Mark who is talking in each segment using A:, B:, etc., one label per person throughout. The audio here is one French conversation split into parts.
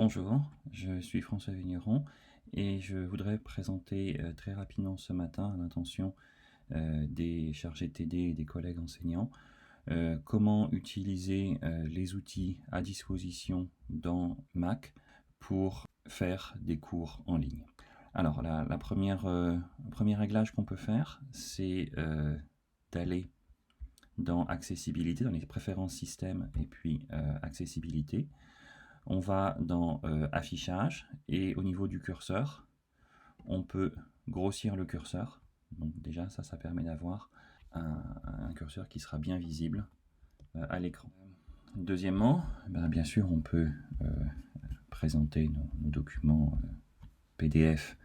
A: Bonjour, je suis François Vigneron et je voudrais présenter très rapidement ce matin à l'intention des chargés de TD et des collègues enseignants comment utiliser les outils à disposition dans Mac pour faire des cours en ligne. Alors la première, premier réglage qu'on peut faire, c'est d'aller dans accessibilité, dans les préférences système et puis accessibilité. On va dans affichage et au niveau du curseur, on peut grossir le curseur. Donc déjà ça permet d'avoir un curseur qui sera bien visible à l'écran. Deuxièmement, bien sûr on peut présenter nos documents PDF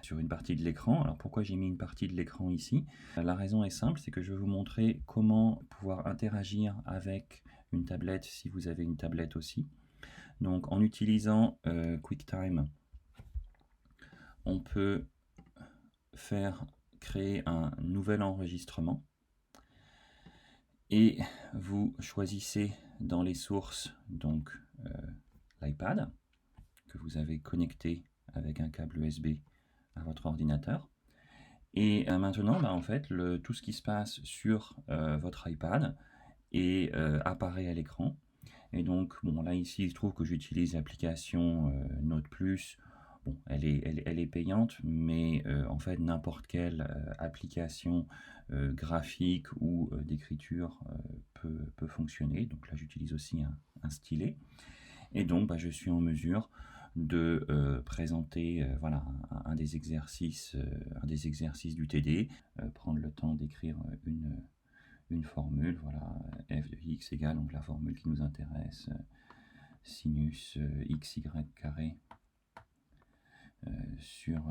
A: sur une partie de l'écran. Alors pourquoi j'ai mis une partie de l'écran ici? La raison est simple, c'est que je vais vous montrer comment pouvoir interagir avec une tablette si vous avez une tablette aussi. Donc en utilisant QuickTime, on peut créer un nouvel enregistrement et vous choisissez dans les sources donc l'iPad que vous avez connecté avec un câble USB à votre ordinateur. Et maintenant, en fait, tout ce qui se passe sur votre iPad apparaît à l'écran. Et donc, bon, là, ici, il se trouve que j'utilise l'application Note+. Bon, elle est payante, mais en fait, n'importe quelle application graphique ou d'écriture peut fonctionner. Donc là, j'utilise aussi un stylet. Et donc, je suis en mesure de présenter voilà, un des exercices du TD, prendre le temps d'écrire une formule, voilà, f de x égale, donc la formule qui nous intéresse, sinus xy carré sur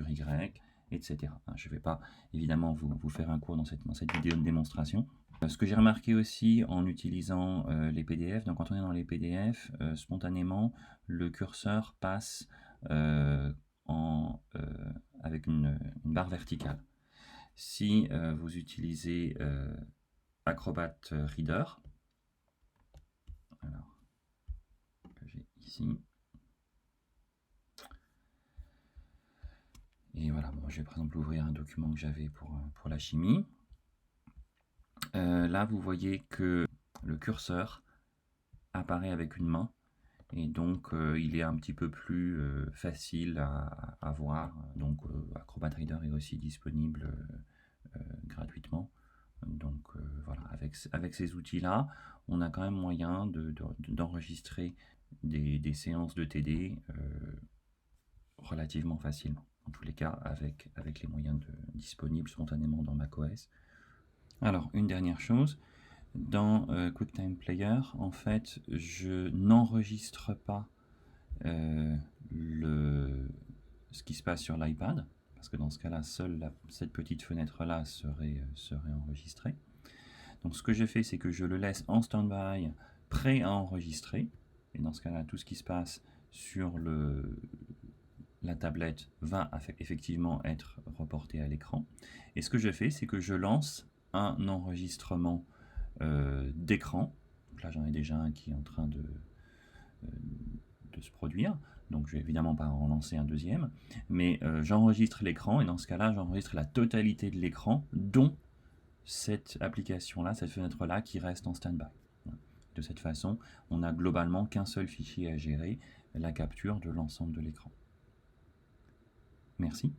A: y, etc. Je ne vais pas évidemment vous faire un cours dans cette vidéo de démonstration. Ce que j'ai remarqué aussi en utilisant les PDF, donc quand on est dans les PDF, spontanément, le curseur passe avec une barre verticale. Si vous utilisez Acrobat Reader, alors que j'ai ici, et voilà, bon, je vais par exemple ouvrir un document que j'avais pour la chimie. Là, vous voyez que le curseur apparaît avec une main et donc il est un petit peu plus facile à voir. Donc Acrobat Reader est aussi disponible gratuitement. Donc voilà, avec ces outils-là, on a quand même moyen d'enregistrer des séances de TD relativement facilement. En tous les cas, avec les moyens disponibles spontanément dans macOS. Alors, une dernière chose, dans QuickTime Player, en fait, je n'enregistre pas ce qui se passe sur l'iPad, parce que dans ce cas-là, seule cette petite fenêtre-là serait enregistrée. Donc ce que je fais, c'est que je le laisse en stand-by, prêt à enregistrer, et dans ce cas-là, tout ce qui se passe sur la tablette va effectivement être reporté à l'écran. Et ce que je fais, c'est que je lance un enregistrement d'écran. Donc là, j'en ai déjà un qui est en train de se produire. Donc je vais évidemment pas en relancer un deuxième, mais j'enregistre l'écran et dans ce cas-là, j'enregistre la totalité de l'écran, dont cette application-là, cette fenêtre-là qui reste en stand-by. De cette façon, on n'a globalement qu'un seul fichier à gérer, la capture de l'ensemble de l'écran. Merci.